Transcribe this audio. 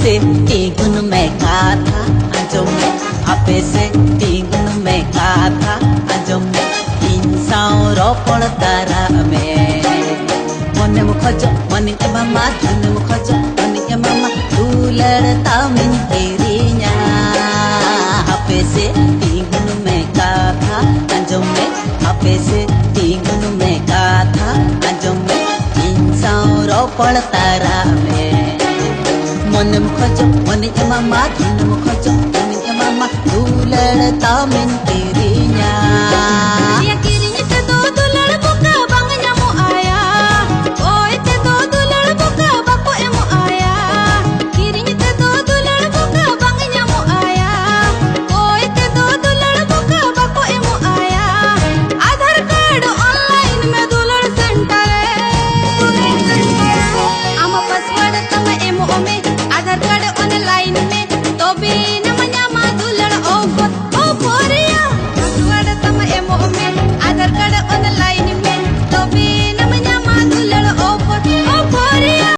से तीगुन में कथा आंजम में आपे से तीगुन में कथा आंजम में इंसान रोपण तारा में मने मुखज मने के मामा धन मुखज मने के मामा दुलड़ता मिन तेरिया आपे से तीगुन में कथा आंजम में आपे से तीगुन में कथा आंजम में इंसान रोपण तारा में मन मुखज मन के मामा धन मुखज मन के मामा दुलड़ता मिन तेरिया या किरिnya te do dulड़ buka bang nyamu aya oi te do dulड़ buka baku emu aya kiриnya te do dulड़ buka bang nyamu aya oi te do dulड़ buka baku emu aya Aadhaar card online में dulड़ सेंटर आमा password तम emu ome आधार card online में तो भी